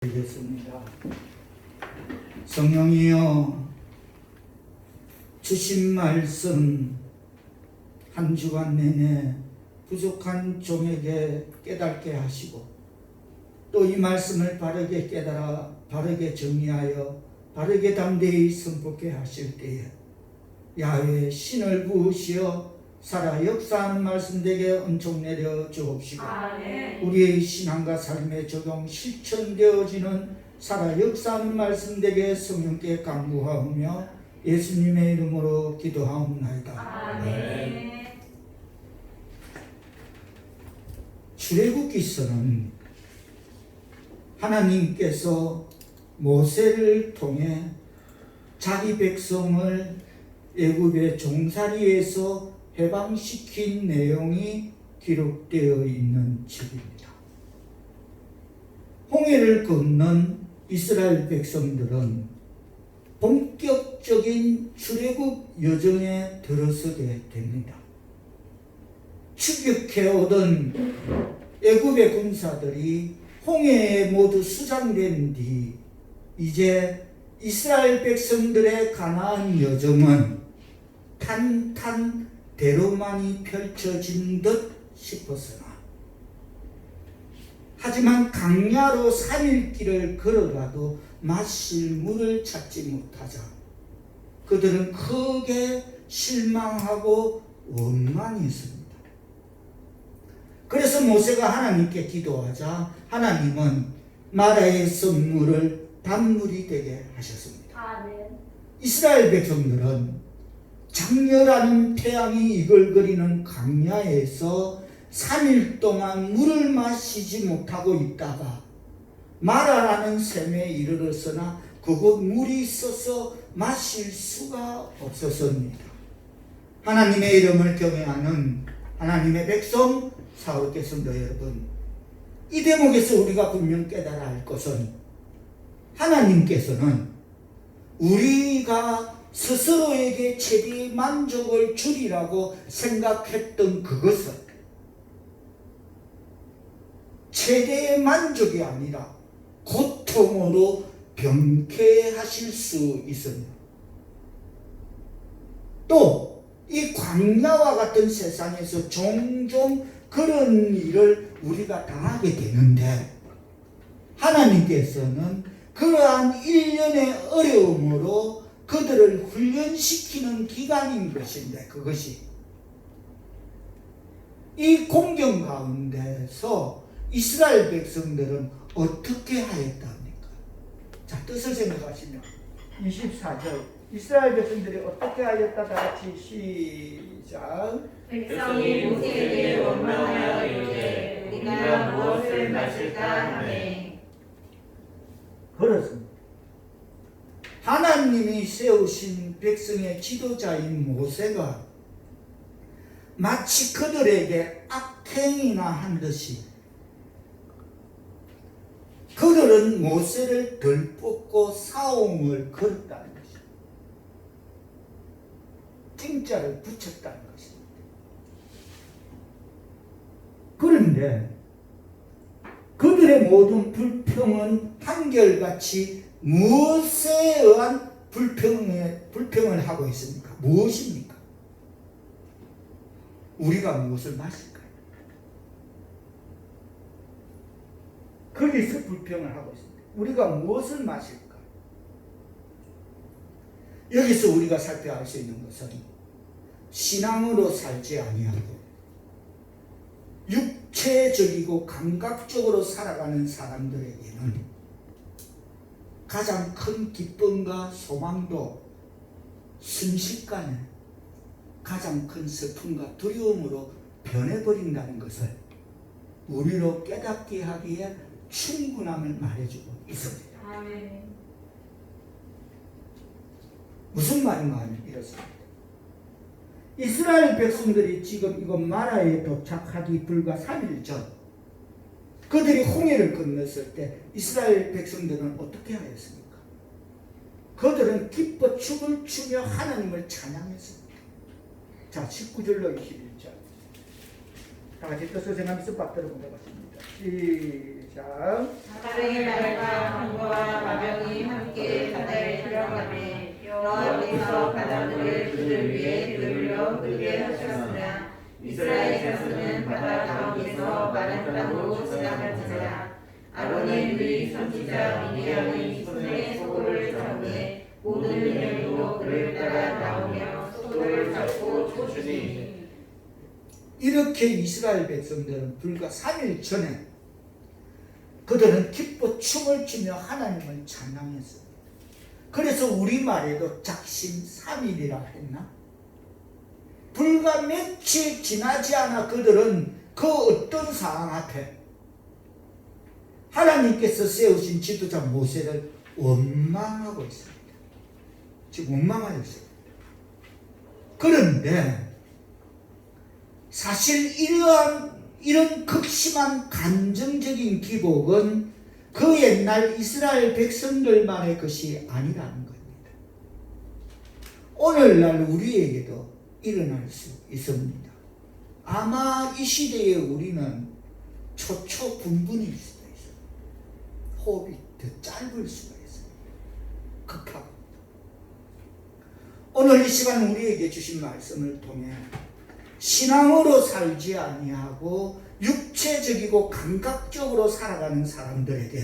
드리겠습니다. 성령이여, 주신 말씀 한 주간 내내 부족한 종에게 깨닫게 하시고, 또 이 말씀을 바르게 깨달아 바르게 정리하여 바르게 담대히 선포케 하실 때에 야훼 신을 부으시어 살아 역사하는 말씀 되게 은총 내려 주옵시고, 우리의 신앙과 삶에 적용 실천되어지는 살아 역사하는 말씀 되게 성령께 간구하오며 예수님의 이름으로 기도하옵나이다. 아멘. 출애굽기서는 하나님께서 모세를 통해 자기 백성을 애굽의 종살이에서 해방시킨 내용이 기록되어 있는 책입니다. 홍해를 건넌 이스라엘 백성들은 본격적인 출애굽 여정에 들어서게 됩니다. 추격해오던 애굽의 군사들이 홍해에 모두 수장된 뒤 이제 이스라엘 백성들의 가나안 여정은 탄탄대로만이 펼쳐진 듯 싶었으나, 하지만 강야로 3일 길을 걸어가도 마실 물을 찾지 못하자 그들은 크게 실망하고 원망했습니다. 그래서 모세가 하나님께 기도하자 하나님은 마라의 썰물을 단물이 되게 하셨습니다. 이스라엘 백성들은 장렬하는 태양이 이글거리는 강야에서 3일 동안 물을 마시지 못하고 있다가 마라라는 샘에 이르렀으나 그곳 물이 있어서 마실 수가 없었습니다. 하나님의 이름을 경외하는 하나님의 백성 사울의 성도 여러분, 이 대목에서 우리가 분명 깨달아야 할 것은, 하나님께서는 우리가 스스로에게 최대의 만족을 주리라고 생각했던 그것을 최대의 만족이 아니라 고통으로 병쾌하실 수 있습니다. 또 이 광야와 같은 세상에서 종종 그런 일을 우리가 당하게 되는데, 하나님께서는 그러한 일련의 어려움으로 그들을 훈련시키는 기간인 것인데, 그것이 이 공경 가운데서 이스라엘 백성들은 어떻게 하였답니까? 자, 뜻을 생각하시면 24절 이스라엘 백성들이 어떻게 하였다, 다 같이 시작. 백성이 모세에게 원망하여 이르되 우리가 무엇을 마실까 하매. 그렇습니다. 하나님이 세우신 백성의 지도자인 모세가 마치 그들에게 악행이나 한 듯이 그들은 모세를 덜뽑고 사홍을 걸었다는 것입니다. 찡자를 붙였다는 것입니다. 그런데 그들의 모든 불평은 한결같이 무엇에 의한 불평을 하고 있습니까? 무엇입니까? 우리가 무엇을 마실까요? 거기서 불평을 하고 있습니다. 우리가 무엇을 마실까? 여기서 우리가 살펴야 할 수 있는 것은, 신앙으로 살지 아니하고 육체적이고 감각적으로 살아가는 사람들에게는 가장 큰 기쁨과 소망도 순식간에 가장 큰 슬픔과 두려움으로 변해버린다는 것을 우리로 깨닫게 하기에 충분함을 말해주고 있습니다. 아멘. 무슨 말인가 하면 이렇습니다. 이스라엘 백성들이 지금 이곳 마라에 도착하기 불과 3일 전, 그들이 홍해를 건넜을 때 이스라엘 백성들은 어떻게 하였습니까? 그들은 기뻐 춤을 추며 하나님을 찬양했습니다. 자, 19절로 21절 다 같이 뜻을 생각하면서 받들어 보겠습니다. 시작. 시작. 사랑의 말과 강과 마병이 함께 바다에 들어가매 여호와께서 바다들을 그들 위에 들려 흐르게 하셨으나 이스라엘 자손은 바다 가운데서 마른 땅으로 지나갈지라. 아론의 누이 선지자 미디안이 손에 소를 잡되 모든 민족도 그를 따라 나오며 소를 잡고 쫓으니. 이렇게 이스라엘 백성들은 불과 3일 전에 그들은 기뻐 춤을 추며 하나님을 찬양했어요. 그래서 우리말에도 작심 3일이라 했나? 불과 며칠 지나지 않아 그들은 그 어떤 상황 앞에 하나님께서 세우신 지도자 모세를 원망하고 있습니다. 지금 원망하고 있습니다. 그런데 사실 이런 극심한 감정적인 기복은 그 옛날 이스라엘 백성들만의 것이 아니라는 겁니다. 오늘날 우리에게도 일어날 수 있습니다. 아마 이 시대에 우리는 초초분분일 수도 있어요. 호흡이 더 짧을 수가 있어요. 극하고. 오늘 이 시간 우리에게 주신 말씀을 통해 신앙으로 살지 아니하고 육체적이고 감각적으로 살아가는 사람들에게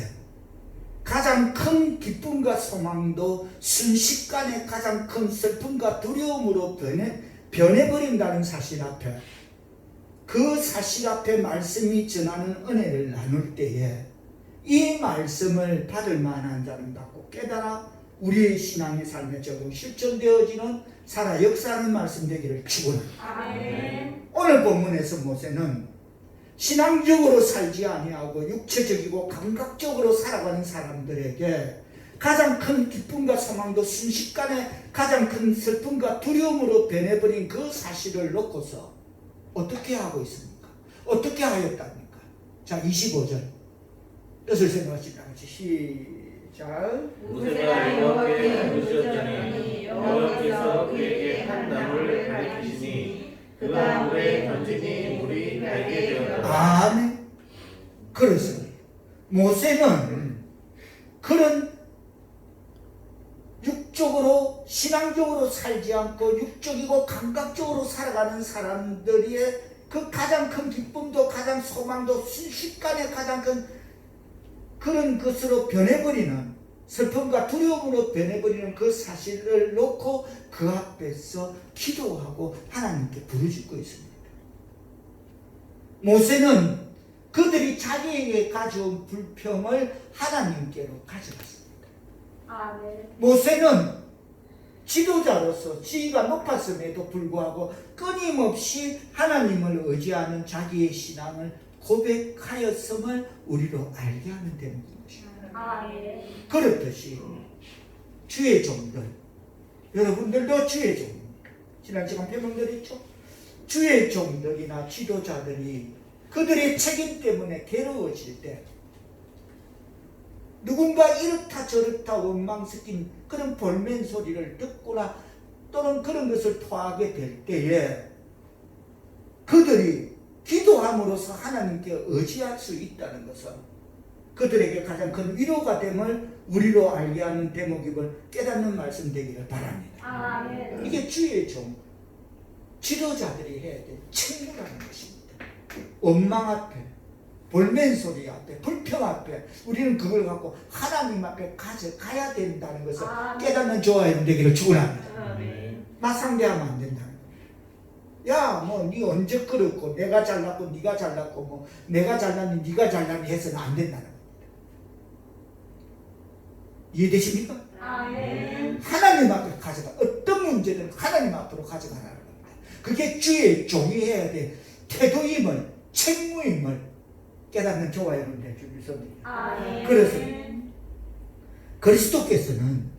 가장 큰 기쁨과 소망도 순식간에 가장 큰 슬픔과 두려움으로 변해버린다는 사실 앞에, 그 사실 앞에 말씀이 전하는 은혜를 나눌 때에 이 말씀을 받을 만한 자는 받고 깨달아 우리의 신앙의 삶에 적용 실천되어지는 살아 역사하는 말씀 되기를 축원합니다. 오늘 본문에서 모세는 신앙적으로 살지 아니하고 육체적이고 감각적으로 살아가는 사람들에게 가장 큰 기쁨과 소망도 순식간에 가장 큰 슬픔과 두려움으로 변해버린 그 사실을 놓고서 어떻게 하고 있습니까? 어떻게 하였답니까? 자, 25절 뜻을 생각하시다 같이 시작. 모세가 여호와께 물으셨더니 여호와께서 그에게 한 나무를 가르치시니 그가 물에 던지니 물이 달게 되었다. 아멘. 그렇습니다. 모세는 그런 육적으로 신앙적으로 살지 않고 육적이고 감각적으로 살아가는 사람들의 그 가장 큰 기쁨도 가장 소망도 순식간에 가장 큰 그런 것으로 변해버리는 슬픔과 두려움으로 변해버리는 그 사실을 놓고 그 앞에서 기도하고 하나님께 부르짖고 있습니다. 모세는 그들이 자기에게 가져온 불평을 하나님께로 가져갔습니다. 모세는 지도자로서 지위가 높았음에도 불구하고 끊임없이 하나님을 의지하는 자기의 신앙을 고백하였음을 우리로 알게 하면 되는 것입니다. 그렇듯이 주의 종들, 여러분들도 주의 종입니다. 지난 시간 배명드렸죠? 주의 종들이나 지도자들이 그들의 책임 때문에 괴로워질 때 누군가 이렇다 저렇다 원망 섞인 그런 볼멘 소리를 듣거나 또는 그런 것을 토하게 될 때에 그들이 기도함으로써 하나님께 의지할 수 있다는 것은 그들에게 가장 큰 위로가 됨을 우리로 알게 하는 대목임을 깨닫는 말씀 되기를 바랍니다. 이게 주의 종, 지도자들이 해야 될 책무라는 것입니다. 원망 앞에, 볼멘 소리 앞에, 불평 앞에 우리는 그걸 갖고 하나님 앞에 가져가야 된다는 것을 깨닫는 좋아요 되기를 축원합니다. 맞상대하면 안 된다는 거예요. 야, 뭐 니 언제 그렇고 내가 잘났고 네가 잘났고 뭐 내가 잘났니 네가 잘났니 해서는 안 된다는 겁니다. 이해되십니까? 하나님 앞에 가져가. 어떤 문제든 하나님 앞으로 가져가라는 겁니다. 그게 주의 종이 해야 될 태도임을, 책무임을 깨닫는 저와 여러분들 줄 믿습니다. 그래서 그리스도께서는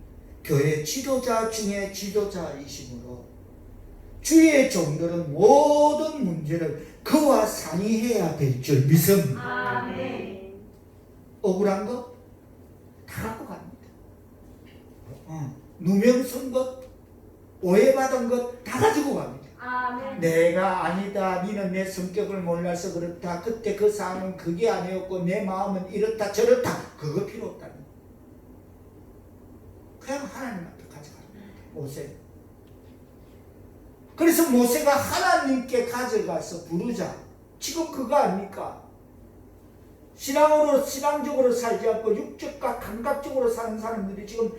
교회 지도자 중에 지도자이심으로 주의 종들은 모든 문제를 그와 상의해야 될 줄 믿습니다. 억울한 거 다 갖고 갑니다. 누명 쓴 것, 오해받은 것 다 가지고 갑니다. 아멘. 내가 아니다. 니는 내 성격을 몰라서 그렇다. 그때 그 상황은 그게 아니었고 내 마음은 이렇다 저렇다. 그거 필요 없다니. 그냥 하나님한테 가져가는 거예요. 모세. 그래서 모세가 하나님께 가져가서 부르자. 지금 그거 아닙니까? 신앙적으로 살지 않고 육적과 감각적으로 사는 사람들이 지금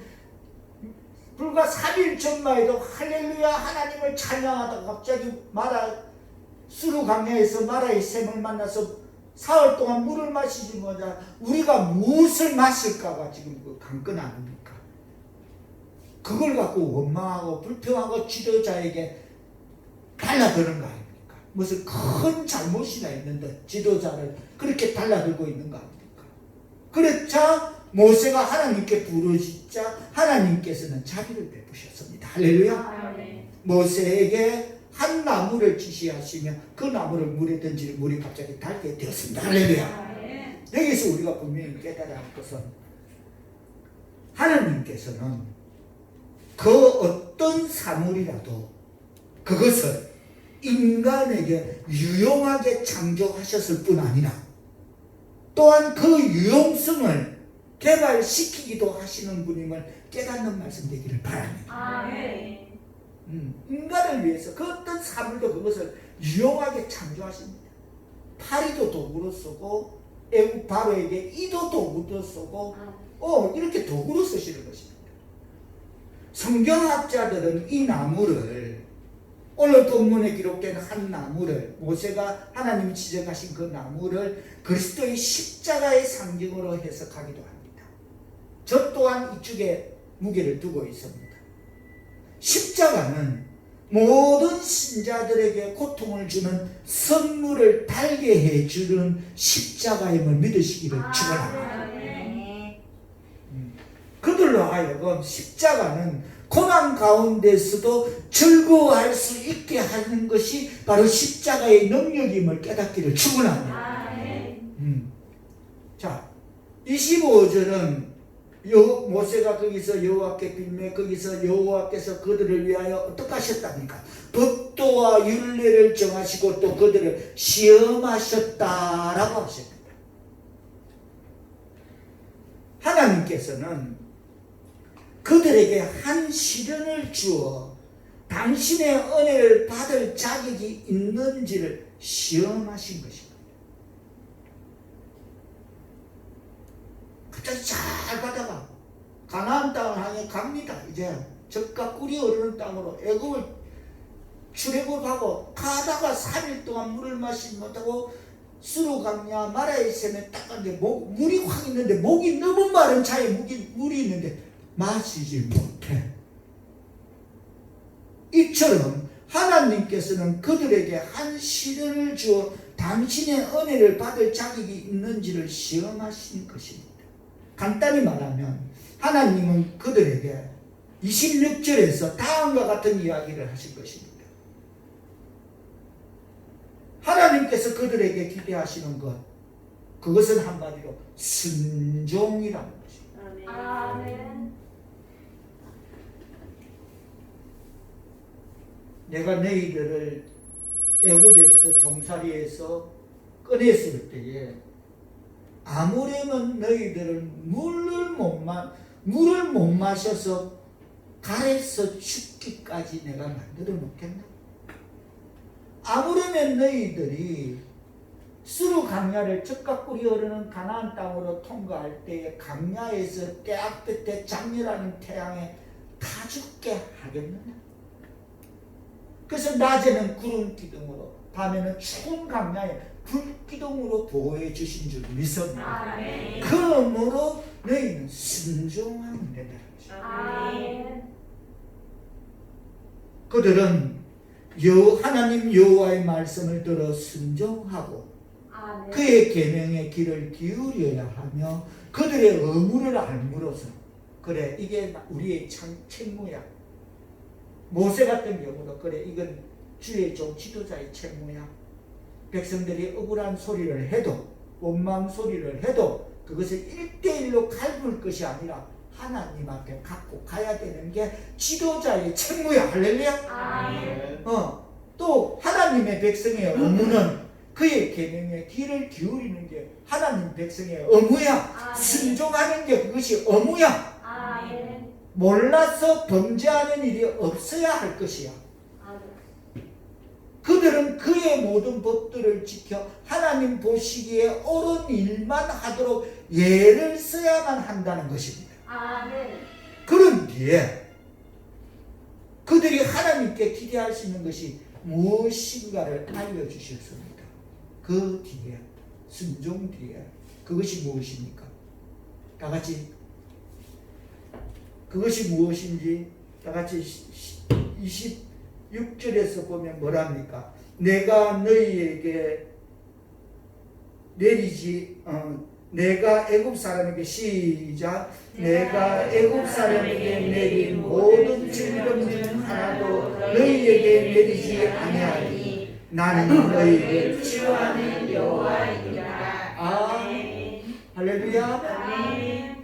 불과 3일 전만 해도 할렐루야 하나님을 찬양하다가 갑자기 수르 강야에서 마라의 샘을 만나서 사흘 동안 물을 마시지 못하자 우리가 무엇을 마실까가 지금 그 강건 아닙니까? 그걸 갖고 원망하고 불평하고 지도자에게 달라드는 거 아닙니까? 무슨 큰 잘못이나 있는데 지도자를 그렇게 달라들고 있는 거 아닙니까? 그렇자 모세가 하나님께 부르짖자 하나님께서는 자비를 베푸셨습니다. 할렐루야. 모세에게 한 나무를 지시하시며 그 나무를 물에 던지니 물이 갑자기 닳게 되었습니다. 할렐루야. 여기서 우리가 분명히 깨달아야 할 것은 하나님께서는 그 어떤 사물이라도 그것을 인간에게 유용하게 창조하셨을 뿐 아니라 또한 그 유용성을 개발시키기도 하시는 분임을 깨닫는 말씀 되기를 바랍니다. 인간을 위해서 그 어떤 사물도 그것을 유용하게 창조하십니다. 파리도 도구로 쓰고 애국 바로에게 이도 도구로 쓰고 이렇게 도구로 쓰시는 것입니다. 성경학자들은 이 나무를 오늘 본문에 기록된 한 나무를 모세가 하나님이 지적하신 그 나무를 그리스도의 십자가의 상징으로 해석하기도 합니다. 저 또한 이쪽에 무게를 두고 있습니다. 십자가는 모든 신자들에게 고통을 주는 선물을 달게 해주는 십자가임을 믿으시기를 축원합니다. 그들로 하여금 십자가는 고난 가운데서도 즐거워할 수 있게 하는 것이 바로 십자가의 능력임을 깨닫기를 축원합니다. 자, 25절은 모세가 거기서 여호와께 빌매 거기서 여호와께서 그들을 위하여 어떻게 하셨답니까? 법도와 율례를 정하시고 또 그들을 시험하셨다라고 하십니다. 하나님께서는 그들에게 한 시련을 주어 당신의 은혜를 받을 자격이 있는지를 시험하신 것입니다. 갑자기 잘 가다가 가나안 땅을 향해 갑니다. 이제 젖과 꿀이 흐르는 땅으로 애굽을 출애굽하고 가다가 3일 동안 물을 마시지 못하고 수르 강야 마라의 샘에 딱 갔는데 물이 확 있는데 목이 너무 마른 차에 물이 있는데 마시지 못해. 이처럼 하나님께서는 그들에게 한 시련을 주어 당신의 은혜를 받을 자격이 있는지를 시험하신 것입니다. 간단히 말하면 하나님은 그들에게 26절에서 다음과 같은 이야기를 하신 것입니다. 하나님께서 그들에게 기대하시는 것, 그것은 한마디로 순종이라는 것입니다. 아멘. 내가 너희들을 애굽에서 종살이에서 꺼냈을 때에 아무래면 너희들을 물을 못 마셔서 가래서 죽기까지 내가 만들어 놓겠나? 아무래면 너희들이 수르 강야를 젖과 꿀이 흐르는 가나안 땅으로 통과할 때에 강야에서 때앞끝에 장렬하는 태양에 다 죽게 하겠느냐? 그래서 낮에는 구름 기둥으로 밤에는 추운 강야에 불 기둥으로 보호해 주신 줄 믿습니다. 그러므로 너희는 순종하면 된다는 것이죠. 그들은 하나님 여호와의 말씀을 들어 순종하고 그의 계명의 귀를 기울여야 하며 그들의 의무를 알므로써 그래 이게 우리의 책무야. 모세 같은 경우도 그래 이건 주의 종 지도자의 책무야. 백성들이 억울한 소리를 해도 원망 소리를 해도 그것을 1대1로 갈굴 것이 아니라 하나님 앞에 갖고 가야 되는 게 지도자의 책무야. 할렐루야. 또 하나님의 백성의 의무는 그의 계명에 귀를 기울이는 게 하나님 백성의 의무야. 순종하는 게 그것이 의무야. 몰라서 범죄하는 일이 없어야 할 것이야. 그들은 그의 모든 법들을 지켜 하나님 보시기에 옳은 일만 하도록 예를 써야만 한다는 것입니다. 그런 뒤에 그들이 하나님께 기대할 수 있는 것이 무엇인가를 알려주셨습니다. 그 뒤에, 순종 뒤에 그것이 무엇입니까? 다 같이 그것이 무엇인지 다 같이 26절에서 보면 뭐랍니까? 내가 너희에게 내가 애굽 사람에게 시작. 내가 애굽 사람에게 내린 모든 질병 중 하나도 너희에게 내리지 아니하니 나는 너희를 치유하는 여호와이니라. 할렐루야.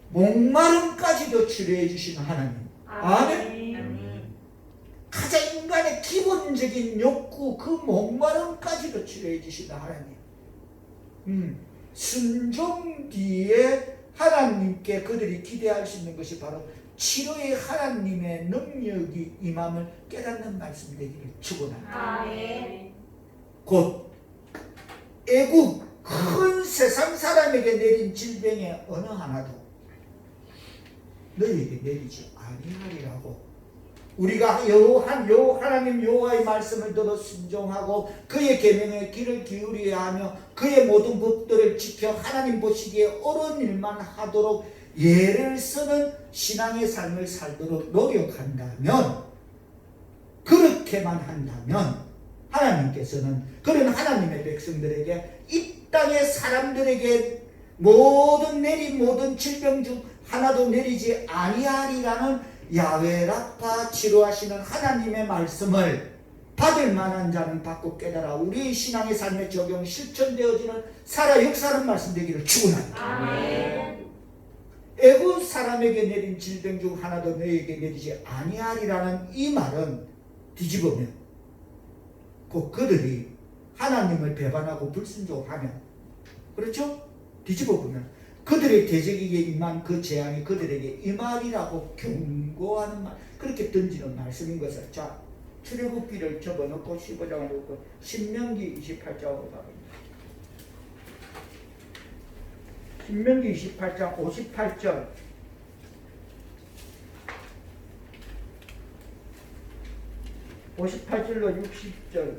목마름까지도 치료해 주시는 하나님. 아멘. 가장 인간의 기본적인 욕구, 그 목마름까지도 치료해 주시는 하나님. 순종 뒤에 하나님께 그들이 기대할 수 있는 것이 바로 치료의 하나님의 능력이 임함을 깨닫는 말씀 되기를 축원합니다. 곧 애국 큰 세상 사람에게 내린 질병의 어느 하나도 너희에게 내리지 아니하리라고. 우리가 하나님 여호와의 말씀을 들어 순종하고 그의 계명에 귀를 기울여야 하며 그의 모든 법들을 지켜 하나님 보시기에 옳은 일만 하도록 예를 쓰는 신앙의 삶을 살도록 노력한다면, 그렇게만 한다면 하나님께서는 그런 하나님의 백성들에게, 이 땅의 사람들에게 모든 질병 중 하나도 내리지 아니하리라는 야훼 라파 치료하시는 하나님의 말씀을 받을 만한 자는 받고 깨달아 우리 신앙의 삶에 적용 실천되어지는 살아 역사하는 말씀 되기를 축원합니다. 애굽 사람에게 내린 질병 중 하나도 너희에게 내리지 아니하리라는 이 말은 뒤집으면 곧 그들이 하나님을 배반하고 불순종하면, 그렇죠? 뒤집어 보면 그들의 대적에게 임한 그 재앙이 그들에게 임하리라고 경고하는 말, 그렇게 던지는 말씀인 것을, 자, 출애굽기를 접어놓고 15장을 놓고 신명기 28장으로 가봅니다. 신명기 28장 58절. (58절로 60절)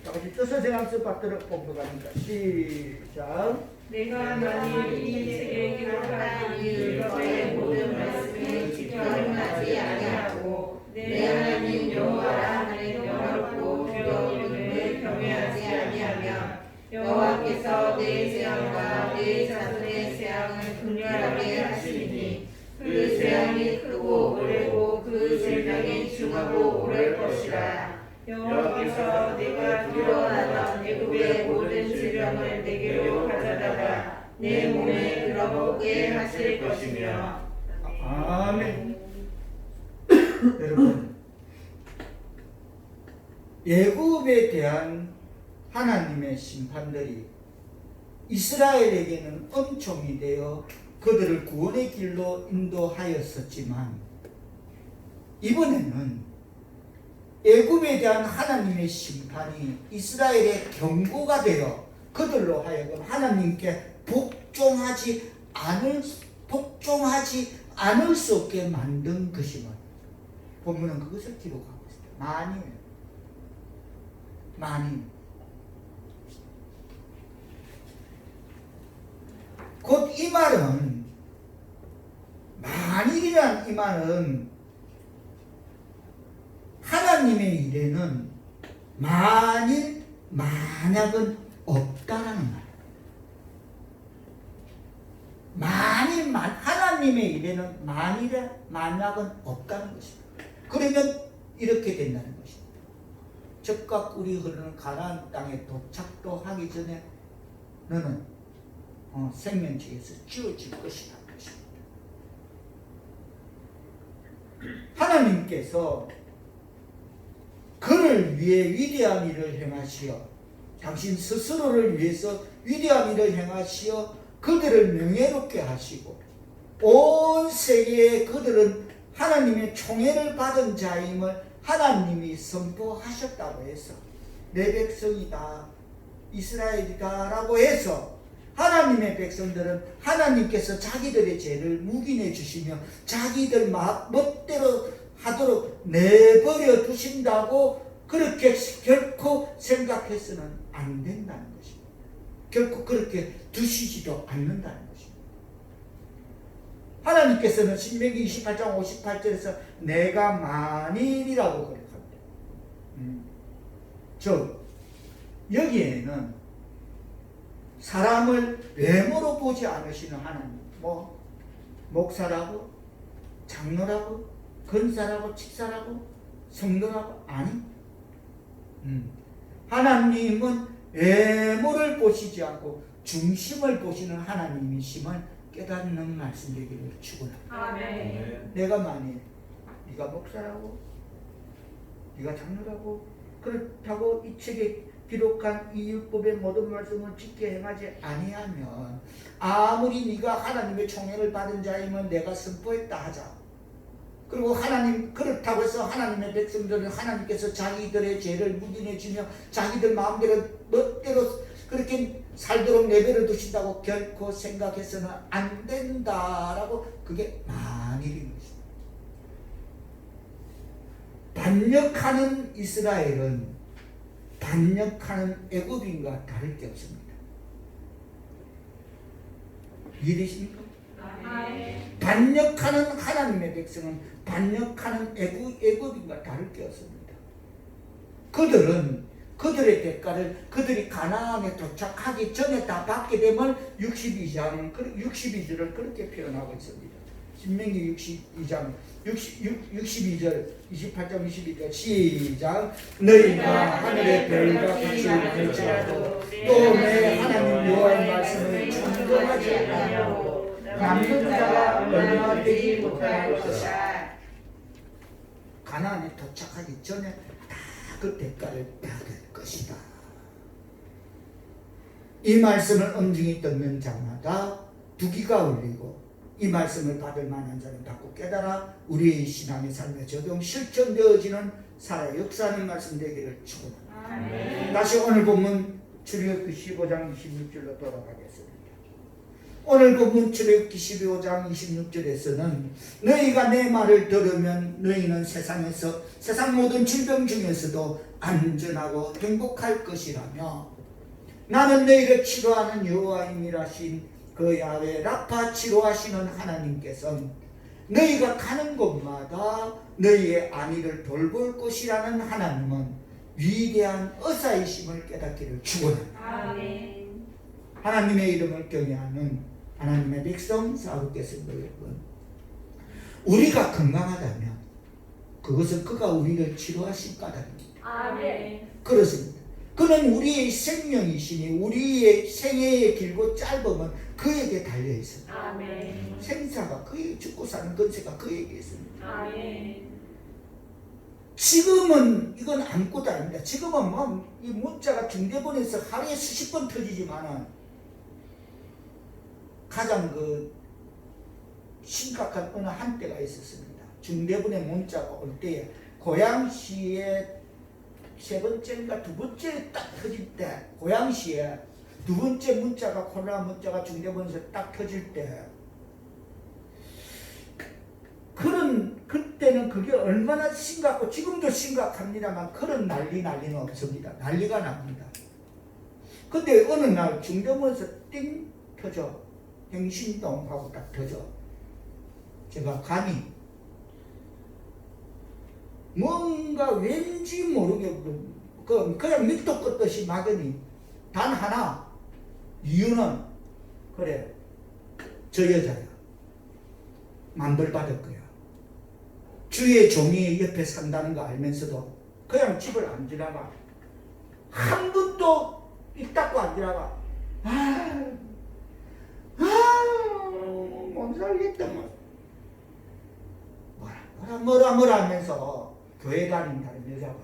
다같이 뜻을 생각서 받들어 공부합니다. 시작. 내가 만일 이 책에 기록한 이 율법의 모든 말씀을 지켜 행하지 아니하고 내 하나님 여호와라 하는 영원하고 두려운 이름을 경외하지 아니하면 여호와께서 내 재앙과 내 자손의 재앙을 극렬하게 하시리니 그 재앙이 크고 오래고 그 질병이 중하고 오래 것이라. 여호와께서 내가 두려워하던 애굽의 모든 질병을 내게로 가져다가 내 몸에 들어오게 하실 것이며. 아멘. 여러분, 애굽에 대한 하나님의 심판들이 이스라엘에게는 엄청이 되어 그들을 구원의 길로 인도하였었지만, 이번에는 애굽에 대한 하나님의 심판이 이스라엘의 경고가 되어 그들로 하여금 하나님께 복종하지 않을 수 없게 만든 것임을 본문은 그것을 기록하고 있습니다. 만일 곧 이 말은, 만일이란 이 말은 하나님의 일에는 만약은 없다라는 말이에요. 하나님의 일에는 만약은 없다는 것입니다. 그러면 이렇게 된다는 것입니다. 적과 꿀이 흐르는 가나안 땅에 도착도 하기 전에 너는 생명체에서 지워질 것이라는 것입니다. 하나님께서 그를 위해 위대한 일을 행하시어 당신 스스로를 위해서 위대한 일을 행하시어 그들을 명예롭게 하시고 온 세계에 그들은 하나님의 총애를 받은 자임을 하나님이 선포하셨다고 해서 내 백성이다 이스라엘이다 라고 해서 하나님의 백성들은 하나님께서 자기들의 죄를 묵인해 주시며 자기들 멋대로 하도록 내버려 두신다고 그렇게 결코 생각해서는 안 된다는 것입니다. 결코 그렇게 두시지도 않는다는 것입니다. 하나님께서는 신명기 28장 58절에서 내가 만일이라고 그랬습니다. 즉 여기에는 사람을 외모로 보지 않으시는 하나님, 목사라고, 장로라고, 권사라고, 집사라고, 성도라고, 아니. 하나님은 외모를 보시지 않고 중심을 보시는 하나님이심을 깨닫는 말씀 되기를 축원합니다. 아멘. 내가 만일 네가 목사라고, 네가 장로라고 그렇다고 이 책에 기록한 이 율법의 모든 말씀을 지켜 행하지 아니하면 아무리 네가 하나님의 총애를 받은 자임을 내가 선포했다 하자. 그리고 하나님 그렇다고 해서 하나님의 백성들은 하나님께서 자기들의 죄를 묵인해 주며 자기들 마음대로 멋대로 그렇게 살도록 내버려 두신다고 결코 생각해서는 안 된다라고 그게 만일인 것입니다. 반역하는 이스라엘은 반역하는 애굽인과 다를 게 없습니다. 이해되십니까? 아멘. 반역하는 하나님의 백성은 반역하는 애굽인과 다를 게 없습니다. 그들은 그들의 대가를 그들이 가나안에 도착하기 전에 다 받게 되면 62절을 그렇게 표현하고 있습니다. 신명기 62장 62절 28장 22절 시작. 너희가 하늘의 별과 같이 많을지라도 또 내 하나님 여호와의 말씀을 청종하지 아니하고 남는 자가 얼마 되지 못할 것이다. 가나안에 도착하기 전에 다 그 대가를 받을 것이다. 이 말씀을 엄중히 듣는 자마다 두기가 울리고 이 말씀을 받을 만한 자는 받고 깨달아 우리의 신앙의 삶에 적용 실천되어지는 살아 역사하는 말씀 되기를 축원합니다. 아멘. 다시 오늘 본문 출애굽기 15장 26절로 돌아가겠습니다. 오늘 본문 출애굽기 15장 26절에서는 너희가 내 말을 들으면 너희는 세상에서 세상 모든 질병 중에서도 안전하고 행복할 것이라며 나는 너희를 치료하는 여호와임이라신 그 야훼 라파 치료하시는 하나님께서 너희가 가는 곳마다 너희의 안위를 돌볼 것이라는 하나님은 위대한 의사이심을 깨닫기를 축원합니다. 아멘. 하나님의 이름을 경외하는 하나님의 백성 사역자분들 여러분, 우리가 건강하다면 그것은 그가 우리를 치료하신 까닭입니다. 아멘. 그렇습니다. 그는 우리의 생명이시니 우리의 생애의 길고 짧음은 그에게 달려 있습니다. 아멘. 생사가 그에게, 죽고 사는 건세가 그에게 있습니다. 아멘. 지금은 이건 아무것도 아닙니다. 지금은 뭐 이 문자가 중대본에서 하루에 수십 번 터지지만은 가장 그 심각한 어느 한때가 있었습니다. 중대본의 문자가 올 때에 고양시에 세 번째인가 두 번째 딱 터질 때, 고양시에 두 번째 문자가 코로나 문자가 중대본에서 딱 터질 때, 그때는 그게 얼마나 심각하고 지금도 심각합니다만 그런 난리는 없습니다. 난리가 납니다. 근데 어느 날 중대본에서 띵 터져. 행신동하고 딱 터져. 제가 감히 뭔가 왠지 모르게 그냥 밑도 끝없이 막연히 단 하나 이유는 그래 저 여자야 만벌 받을 거야 주의 종이 옆에 산다는 거 알면서도 그냥 집을 안 지나가 한 번도 입 닫고 안 지나가 못 살겠다 뭐라 하면서 교회 다닌다는 여자가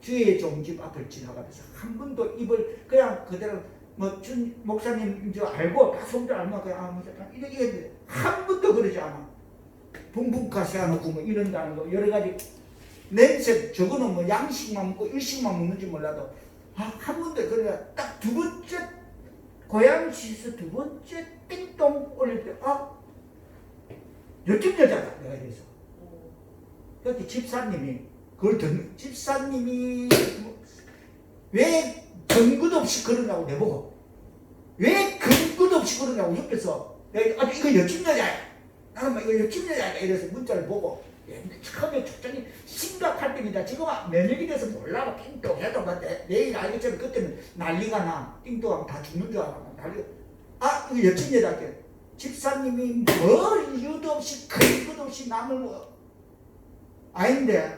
주의 종집 앞을 지나가면서 한 번도 입을 그냥 그대로 뭐 준 목사님 저 알고 다 손들 알면 그냥 이렇게 했는데 한 번도 그러지 않아. 붕붕가 세워놓고 뭐 이런다는 거 여러 가지 냄새 저거는 뭐 양식만 먹고 일식만 먹는지 몰라도 한 번도 그러냐. 딱 두 번째 고양시에서 두 번째 띵동 올릴 때 요즘 여자다 내가 이래서 여기 집사님이 그걸 듣는 집사님이 왜 근거도 없이 그러냐고 내보고 왜 근거도 없이 그러냐고 옆에서 내가 이거 여친 여자야 나는 막 이거 여친 여자야 이래서 문자를 보고 처음에 초장이 심각할 때입니다. 지금 면역이 돼서 몰라 띵동해도 내일 알겠지만 그때는 난리가 나 띵동하면 다 죽는 줄 알아 난리가 이거 여친 여자께 집사님이 뭘 이유도 없이 근거도 없이 남을 뭐 아닌데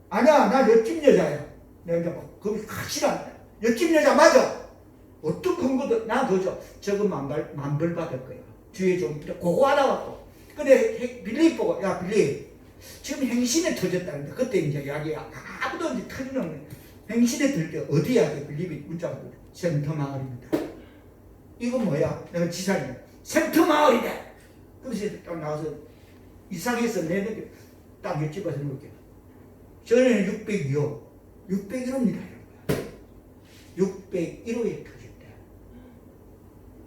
아니야 나 여친 여자야 내가 뭐 그게 확실한데 여친 여자 맞아 어떤 근거도 나 그죠 저거 만벌 받을 거야 주의 좀 그거 알아갖고 근데 빌립 보고 야 빌립 지금 행신에 터졌다는데 그때 이제 이야기야 아무도 이제 터지는 없네 행신에 들 때 어디야 빌립이 문자가 센터 마을입니다 이거 뭐야 내가 지사님 센터 마을이다 그래서 딱 나와서 이상해서 내는 딱 옆집에서 놓을게 저는 602호 601호입니다 601호에 터졌다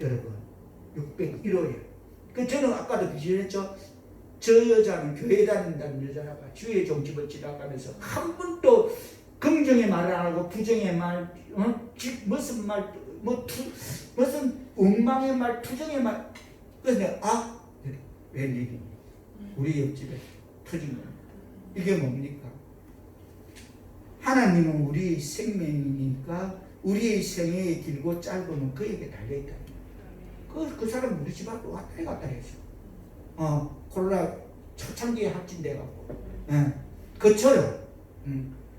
여러분 601호에 그 저는 아까도 비전했죠 저 여자는 교회 다닌다는 여자라고 주의 종집을 지나가면서 한 번도 긍정의 말을 안 하고 부정의 말 무슨 말 무슨 엉망의 말 투정의 말 그래서 내가 웬일이니 우리 옆집에 터진 겁니다 이게 뭡니까 하나님은 우리 생명이니까 우리의 생애의 길고 짧으면 그에게 달려있다 그 사람 우리 집 앞으로 왔다리 갔다리 했어 코로나 초창기에 확진돼갖고 그처럼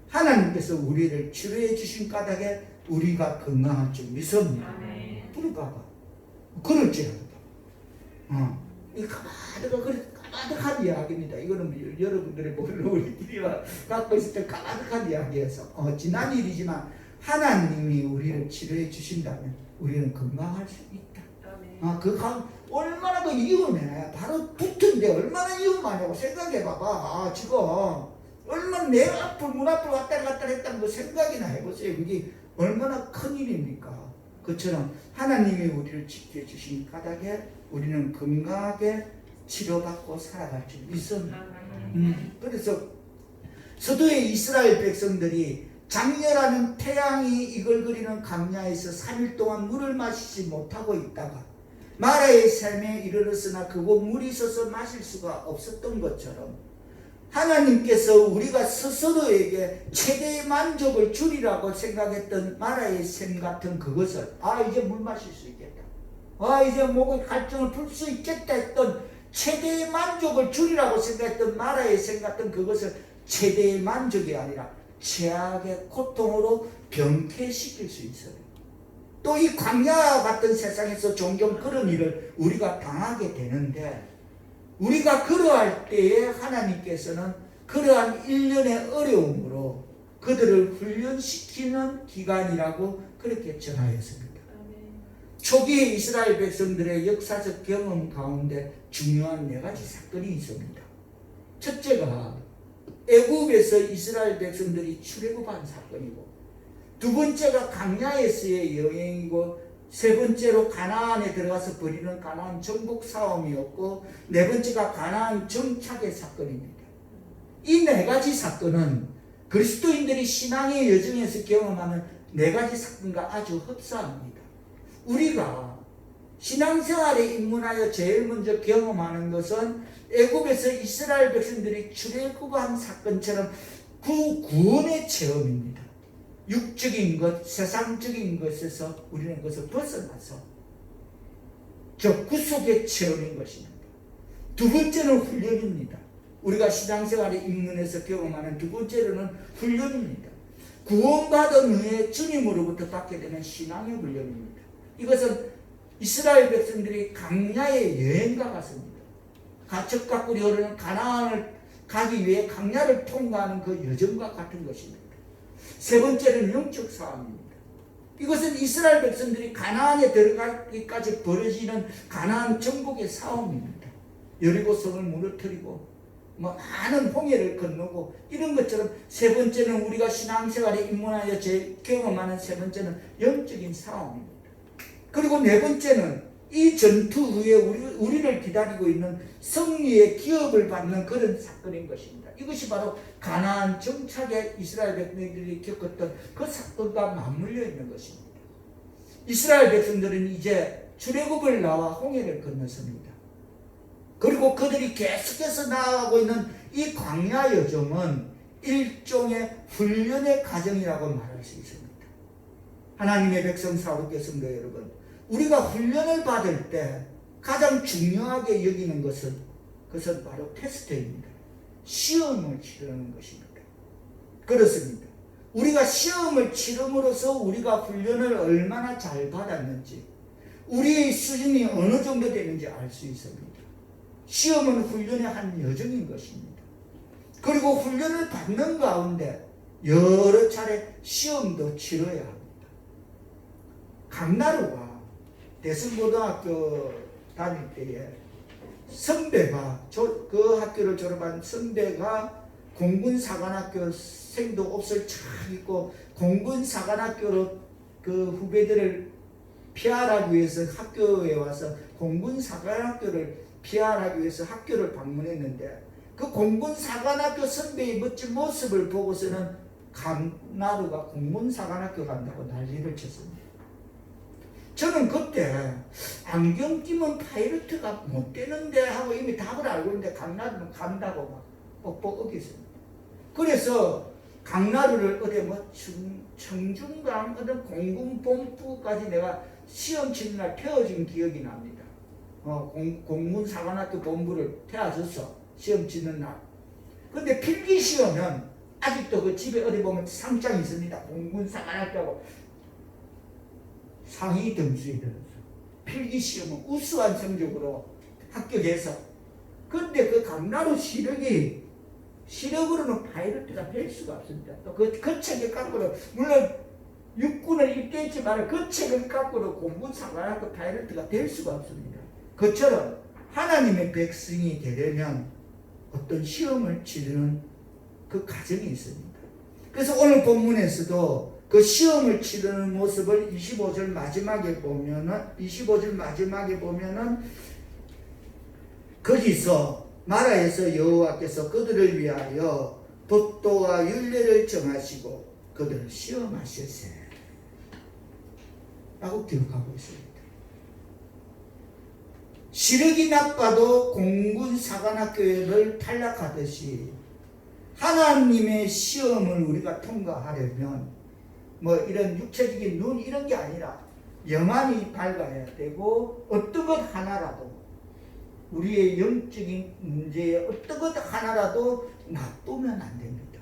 하나님께서 우리를 치료해 주신 까닭에 우리가 건강할 줄 믿습니다. 그럴까봐 그럴지라도 이 까마득한 이야기입니다. 이거는 여러분들의 모르는 우리끼리가 갖고 있을 때 까마득한 이야기여서 지난 일이지만 하나님이 우리를 치료해 주신다면 우리는 건강할 수 있다. 얼마나 그 위험해. 바로 붙은데 얼마나 위험하냐고 생각해봐봐. 지금 얼마나 내 앞을 문 앞을 왔다 갔다 했다는 거 생각이나 해보세요. 이게 얼마나 큰 일입니까? 그처럼 하나님이 우리를 지켜주신 까닭에 우리는 건강하게 치료받고 살아갈 줄 믿습니다. 그래서 서도의 이스라엘 백성들이 장렬하는 태양이 이글거리는 광야에서 3일 동안 물을 마시지 못하고 있다가 마라의 삶에 이르렀으나 그곳 물이 있어서 마실 수가 없었던 것처럼 하나님께서 우리가 스스로에게 최대의 만족을 주리라고 생각했던 마라의 샘 같은 그것을 이제 물 마실 수 있겠다 이제 목의 갈증을 풀 수 있겠다 했던 최대의 만족을 주리라고 생각했던 마라의 샘 같은 그것을 최대의 만족이 아니라 최악의 고통으로 병쾌시킬 수 있어요. 또 이 광야 같은 세상에서 종종 그런 일을 우리가 당하게 되는데 우리가 그러할 때에 하나님께서는 그러한 일련의 어려움으로 그들을 훈련시키는 기간이라고 그렇게 전하였습니다. 초기의 이스라엘 백성들의 역사적 경험 가운데 중요한 4가지 사건이 있습니다. 첫째가 애굽에서 이스라엘 백성들이 출애굽한 사건이고 두 번째가 광야에서의 여행이고 세 번째로 가나안에 들어가서 벌이는 가나안 정복 싸움이었고 네 번째가 가나안 정착의 사건입니다. 이 4가지 사건은 그리스도인들이 신앙의 여정에서 경험하는 4가지 사건과 아주 흡사합니다. 우리가 신앙생활에 입문하여 제일 먼저 경험하는 것은 애굽에서 이스라엘 백성들이 출애굽한 사건처럼 구원의 체험입니다. 육적인 것, 세상적인 것에서 우리는 그것을 벗어나서 저 구속의 체험인 것입니다. 두 번째는 훈련입니다. 우리가 신앙생활에 입문해서 경험하는 두 번째로는 훈련입니다. 구원받은 후에 주님으로부터 받게 되는 신앙의 훈련입니다. 이것은 이스라엘 백성들이 광야의 여행과 같습니다. 가축가꿀이 흐르는 가나안을 가기 위해 광야를 통과하는 그 여정과 같은 것입니다. 세 번째는 영적 싸움입니다. 이것은 이스라엘 백성들이 가나안에 들어가기까지 벌어지는 가나안 정복의 싸움입니다. 여리고성을 무너뜨리고 많은 홍해를 건너고 이런 것처럼 세 번째는 우리가 신앙생활에 입문하여 경험하는 세 번째는 영적인 싸움입니다. 그리고 네 번째는 이 전투 후에 우리를 기다리고 있는 승리의 기업을 받는 그런 사건인 것입니다. 이것이 바로 가나안 정착에 이스라엘 백성들이 겪었던 그 사건과 맞물려 있는 것입니다. 이스라엘 백성들은 이제 출애굽을 나와 홍해를 건넜습니다. 그리고 그들이 계속해서 나아가고 있는 이 광야 여정은 일종의 훈련의 과정이라고 말할 수 있습니다. 하나님의 백성 사울의 성도 여러분, 우리가 훈련을 받을 때 가장 중요하게 여기는 것은 그것은 바로 테스트입니다. 시험을 치르는 것입니다. 그렇습니다. 우리가 시험을 치름으로써 우리가 훈련을 얼마나 잘 받았는지, 우리의 수준이 어느 정도 되는지 알 수 있습니다. 시험은 훈련의 한 여정인 것입니다. 그리고 훈련을 받는 가운데 여러 차례 시험도 치러야 합니다. 강나루가 대승고등학교 다닐 때에 선배가 그 학교를 졸업한 선배가 공군사관학교생도 옷을 쫙 입고 공군사관학교로 그 후배들을 피하기 위해서 학교에 와서 공군사관학교를 피하기 위해서 학교를 방문했는데 그 공군사관학교 선배의 멋진 모습을 보고서는 강나루가 공군사관학교 간다고 난리를 쳤습니다. 저는 그때 안경 끼면 파이러트가 못 되는데 하고 이미 답을 알고 있는데 강나루는 간다고 막 뻑뻑 어겼습니다. 그래서 강나루를 어디 청중강 어떤 공군본부까지 내가 시험 치는 날 태워준 기억이 납니다. 공군사관학교 본부를 태워줬어. 시험 치는 날. 근데 필기 시험은 아직도 그 집에 어디 보면 상장이 있습니다. 공군사관학교하고 상위 등수에 들었어. 필기 시험은 우수한 성적으로 합격해서. 근데 그 강나루 시력으로는 파이러트가 될 수가 없습니다. 또 그 책을 갖고는 물론 육군을 입대했지만 그 책을 갖고는 공군사관학교 파이러트가 될 수가 없습니다. 그처럼 하나님의 백성이 되려면 어떤 시험을 치르는 그 과정이 있습니다. 그래서 오늘 본문에서도 그 시험을 치르는 모습을 25절 마지막에 보면은 거기서 마라에서 여호와께서 그들을 위하여 법도와 율례를 정하시고 그들을 시험하실세 라고 기록하고 있습니다. 시력이 나빠도 공군사관학교를 탈락하듯이 하나님의 시험을 우리가 통과하려면 이런 육체적인 눈 이런 게 아니라 영안이 밝아야 되고 어떤 것 하나라도 우리의 영적인 문제에 어떤 것 하나라도 나쁘면 안 됩니다.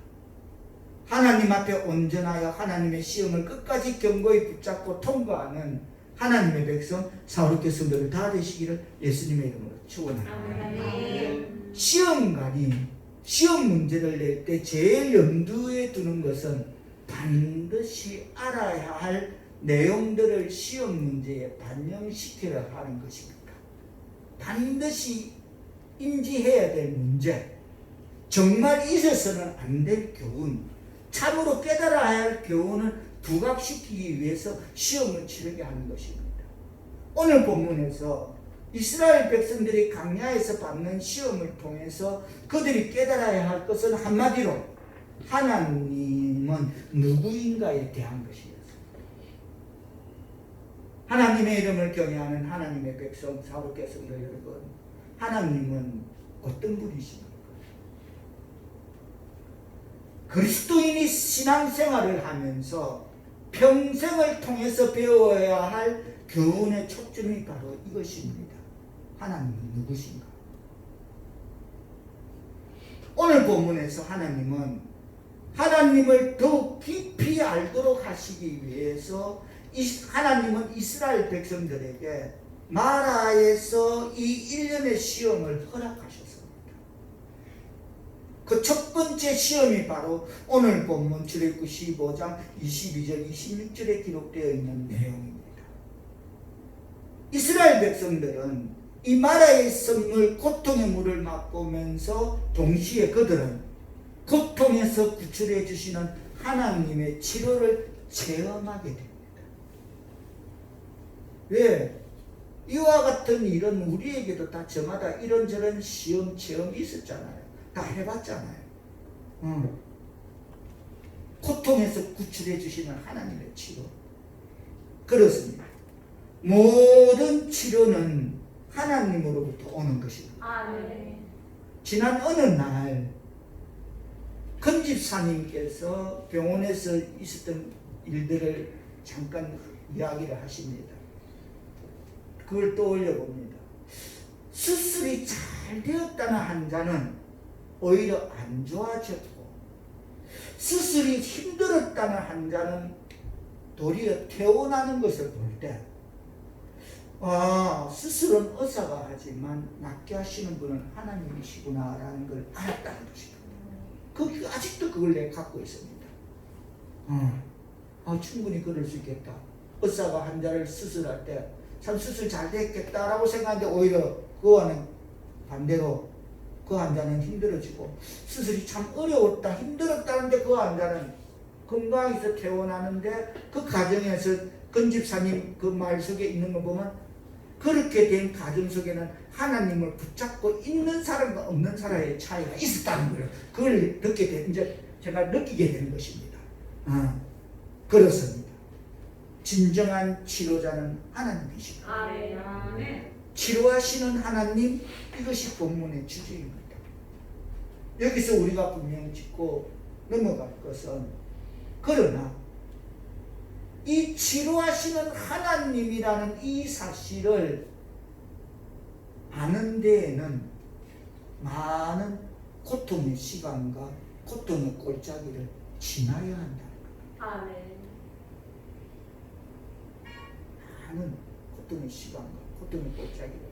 하나님 앞에 온전하여 하나님의 시험을 끝까지 견고히 붙잡고 통과하는 하나님의 백성 사울의 성도들 다 되시기를 예수님의 이름으로 축원합니다. 시험관이 시험 문제를 낼 때 제일 염두에 두는 것은 반드시 알아야 할 내용들을 시험 문제에 반영시켜야 하는 것입니다. 반드시 인지해야 될 문제, 정말 있어서는 안 될 교훈, 참으로 깨달아야 할 교훈을 부각시키기 위해서 시험을 치르게 하는 것입니다. 오늘 본문에서 이스라엘 백성들이 광야에서 받는 시험을 통해서 그들이 깨달아야 할 것은 한마디로 하나님은 누구인가에 대한 것이었습니다. 하나님의 이름을 경외하는 하나님의 백성 사울의 성도 여러분, 하나님은 어떤 분이십니까? 그리스도인이 신앙생활을 하면서 평생을 통해서 배워야 할 교훈의 초점이 바로 이것입니다. 하나님은 누구신가? 오늘 본문에서 하나님을 더욱 깊이 알도록 하시기 위해서 하나님은 이스라엘 백성들에게 마라에서 이 1년의 시험을 허락하셨습니다. 그 첫 번째 시험이 바로 오늘 본문 출애굽기 15장 22절 26절에 기록되어 있는 내용입니다. 이스라엘 백성들은 이 마라의 썸을 고통의 물을 맛보면서 동시에 그들은 고통에서 구출해 주시는 하나님의 치료를 체험하게 됩니다. 왜? 이와 같은 일은 우리에게도 다 저마다 이런저런 시험, 체험이 있었잖아요. 다 해봤잖아요. 고통에서 구출해 주시는 하나님의 치료. 그렇습니다. 모든 치료는 하나님으로부터 오는 것입니다. 지난 어느 날 건집사님께서 병원에서 있었던 일들을 잠깐 이야기를 하십니다. 그걸 떠올려 봅니다. 수술이 잘 되었다는 환자는 오히려 안 좋아졌고, 수술이 힘들었다는 환자는 도리어 퇴원하는 것을 볼 때, 수술은 의사가 하지만 낫게 하시는 분은 하나님이시구나라는 걸 알았다는 것입니다. 아직도 그걸 내가 갖고 있습니다. 충분히 그럴 수 있겠다. 의사가 환자를 수술할 때 참 수술 잘 됐겠다라고 생각하는데 오히려 그와는 반대로 그 환자는 힘들어지고, 수술이 참 어려웠다, 힘들었다는데 그 환자는 건강해서 퇴원하는데, 그 가정에서 건집사님 그 말 속에 있는 거 보면 그렇게 된 가정 속에는 하나님을 붙잡고 있는 사람과 없는 사람의 차이가 있었다는 거예요. 그걸 이제 제가 느끼게 되는 것입니다. 그렇습니다. 진정한 치료자는 하나님이십니다. 치료하시는 하나님, 이것이 본문의 주제입니다. 여기서 우리가 분명히 짚고 넘어갈 것은, 그러나 이 치료하시는 하나님이라는 이 사실을 아는 데에는 많은 고통의 시간과 고통의 골짜기를 지나야 한다. 많은 고통의 시간과 고통의 골짜기를,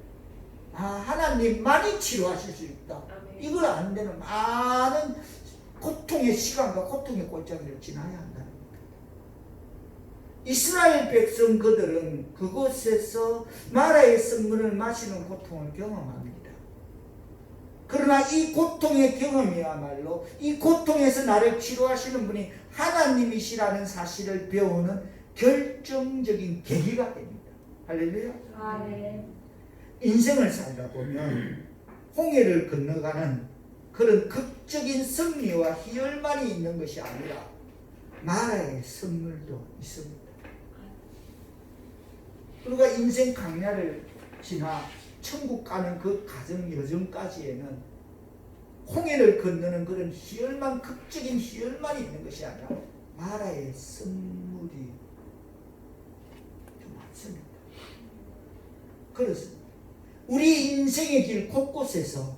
하나님만이 치료하실 수 있다. 이걸 아는 데는 많은 고통의 시간과 고통의 골짜기를 지나야 한다는 겁니다. 이스라엘 백성 그들은 그곳에서 마라의 썸물을 마시는 고통을 경험합니다. 그러나 이 고통의 경험이야말로 이 고통에서 나를 치료하시는 분이 하나님이시라는 사실을 배우는 결정적인 계기가 됩니다. 할렐루야. 인생을 살다 보면 홍해를 건너가는 그런 극적인 승리와 희열만이 있는 것이 아니라 마라의 선물도 있습니다. 우리가 인생 강야를 지나 천국 가는 그 가정 여정까지에는 홍해를 건너는 그런 희열만, 극적인 희열만이 있는 것이 아니라 마라의 선물이 좀 많습니다. 그렇습니다. 우리 인생의 길 곳곳에서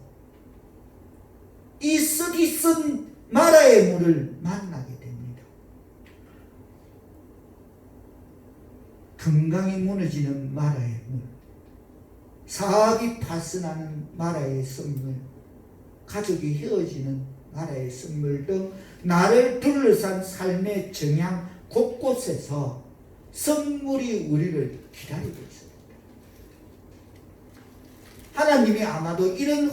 이 썩이 쓴 마라의 물을 만나게 됩니다. 건강이 무너지는 마라의 물, 사업이 파산하는 마라의 선물, 가족이 헤어지는 마라의 선물 등 나를 둘러싼 삶의 정향 곳곳에서 선물이 우리를 기다리고 있습니다. 하나님이 아마도 이런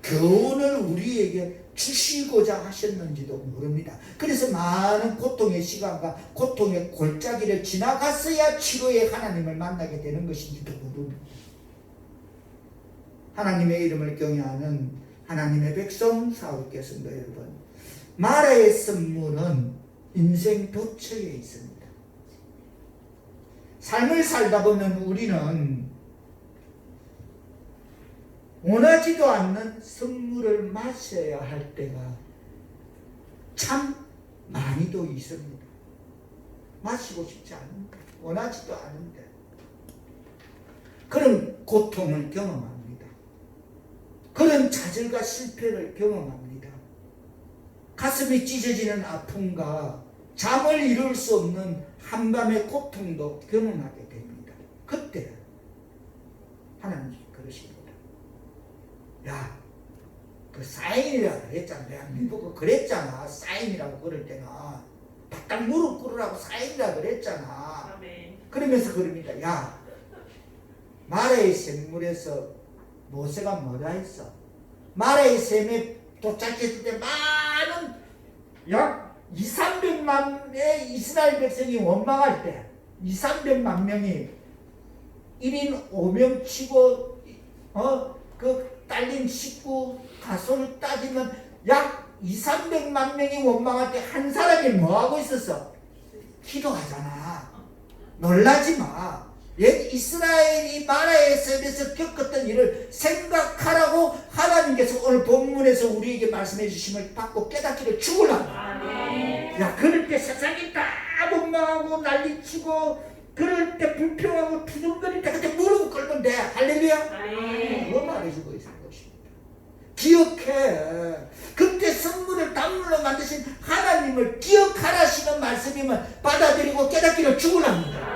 교훈을 우리에게 주시고자 하셨는지도 모릅니다. 그래서 많은 고통의 시간과 고통의 골짜기를 지나갔어야 치료의 하나님을 만나게 되는 것인지도 모릅니다. 하나님의 이름을 경외하는 하나님의 백성 사울교 성도 여러분, 마라의 선물은 인생 도처에 있습니다. 삶을 살다 보면 우리는 원하지도 않는 선물을 마셔야 할 때가 참 많이도 있습니다. 마시고 싶지 않은데, 원하지도 않은데 그런 고통을 경험합니다. 그런 좌절과 실패를 경험합니다. 가슴이 찢어지는 아픔과 잠을 이룰 수 없는 한밤의 고통도 경험하게 됩니다. 그때 하나님이 그러십니다. 야, 그 사인이라고 그랬잖아. 내가 미보고 그랬잖아. 사인이라고 그럴 때는 바짝 무릎 꿇으라고 사인이라고 그랬잖아. 아멘. 그러면서 그럽니다. 야, 마라의 샘물에서 모세가 뭐라 했어? 마라의 샘에 도착했을 때 많은 약 2,300만의 이스라엘 백성이 원망할 때 2,300만 명이 1인 5명 치고 그 딸린 식구 가소를 따지면 약 2,300만 명이 원망할 때 한 사람이 뭐하고 있었어? 기도하잖아. 놀라지 마. 옛 이스라엘이 마라의 샘에서 겪었던 일을 생각하라고 하나님께서 오늘 본문에서 우리에게 말씀해 주심을 받고 깨닫기를 축원합니다. 아멘. 야, 그럴 때 세상이 다 원망하고 난리치고 그럴 때 불평하고 투정거릴 때 그때 무릎 꿇면 돼. 할렐루야. 아멘. 그거 말해주고 있는 것입니다. 기억해. 그때 성문을 단물로 만드신 하나님을 기억하라시는 말씀이면 받아들이고 깨닫기를 축원합니다.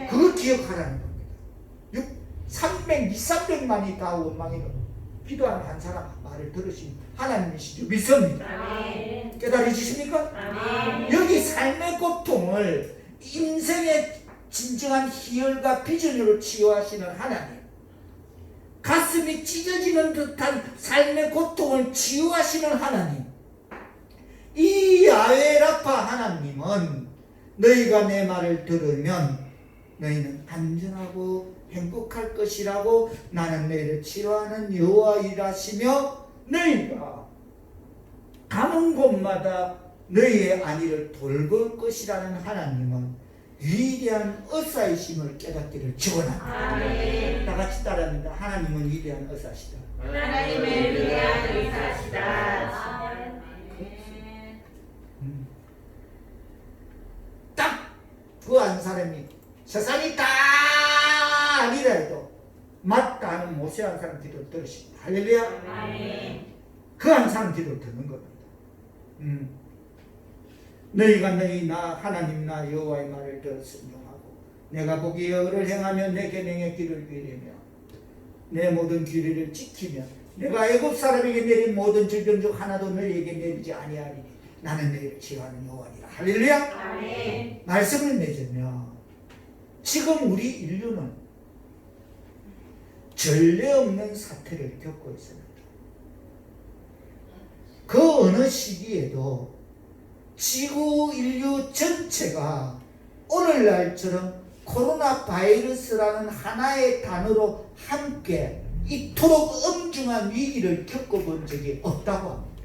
그걸 기억하라는 겁니다. 300만이 다 원망이 기도하는 한 사람 말을 들으신 하나님이시죠. 믿습니다. 아멘. 깨달으시십니까? 아멘. 여기 삶의 고통을 인생의 진정한 희열과 비전으로 치유하시는 하나님, 가슴이 찢어지는 듯한 삶의 고통을 치유하시는 하나님, 이 야훼 라파 하나님은 너희가 내 말을 들으면 너희는 안전하고 행복할 것이라고 나는 너희를 치료하는 여호와이라시며 너희가 가는 곳마다 너희의 안위를 돌볼 것이라는 하나님은 위대한 의사이심을 깨닫기를 축원합니다. 아멘. 다 같이 따라합니다. 하나님은 위대한 의사시다. 하나님의 위대한 의사시다. 딱 그 한 사람이 세상이 다 아니라 해도 맞다 하는 모세 한 사람 기도 들으십니다. 할렐루야. 아멘. 그 한 사람 기도 듣는 겁니다. 너희가 너희 나 하나님 나 여호와의 말을 들어 순종하고 내가 보기에 의를 행하며 내 계명의 길을 기리며 내 모든 규례를 지키며 내가 애굽 사람에게 내린 모든 질병 중 하나도 너희에게 내리지 아니하리니 나는 너희를 치유하는 여호와니라. 할렐루야. 아멘. 말씀을 맺으며 지금 우리 인류는 전례 없는 사태를 겪고 있습니다. 그 어느 시기에도 지구 인류 전체가 오늘날처럼 코로나 바이러스라는 하나의 단어로 함께 이토록 엄중한 위기를 겪어본 적이 없다고 합니다.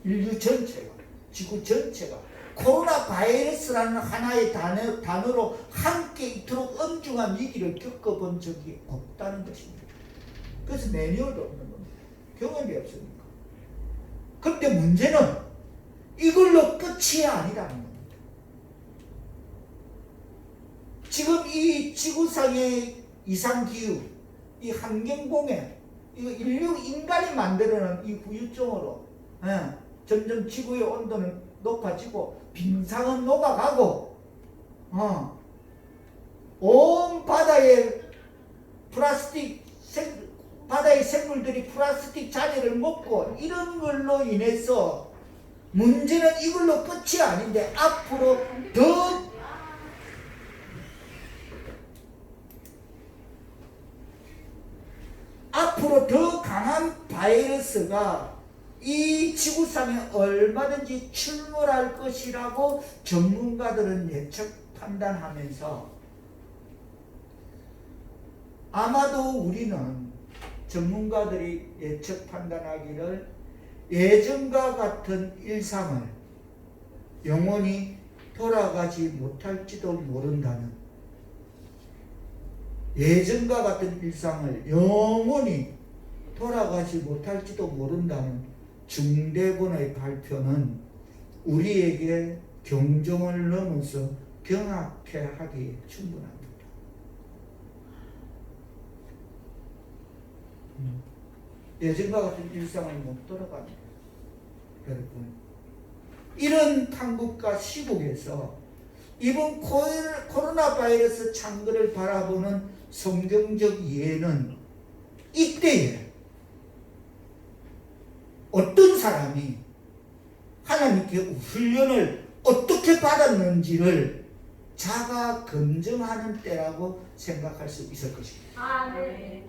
인류 전체가, 지구 전체가 코로나 바이러스라는 하나의 단어로 함께 이토록 엄중한 위기를 겪어본 적이 없다는 것입니다. 그래서 매뉴얼도 없는 겁니다. 경험이 없으니까. 그런데 문제는 이걸로 끝이 아니라는 겁니다. 지금 이 지구상의 이상기후, 이 환경공해, 이거 인간이 만들어낸 이 후유증으로 점점 지구의 온도는 높아지고 빙상은 녹아가고 온 바다의 바다의 생물들이 플라스틱 잔해를 먹고 이런 걸로 인해서 문제는 이걸로 끝이 아닌데 앞으로 더 강한 바이러스가 이 지구상에 얼마든지 출몰할 것이라고 전문가들은 예측 판단하면서 아마도 우리는 전문가들이 예측 판단하기를 예전과 같은 일상을 영원히 돌아가지 못할지도 모른다는, 예전과 같은 일상을 영원히 돌아가지 못할지도 모른다는 중대본의 발표는 우리에게 경종을 넘어서 경악해 하기에 충분합니다. 예전과 같은 일상을 못 돌아갑니다. 여러분, 이런 판국과 시국에서 이번 코로나 바이러스 창궐을 바라보는 성경적 이해는 이때에 사람이 하나님께 훈련을 어떻게 받았는지를 자가 검증하는 때라고 생각할 수 있을 것입니다. 아멘.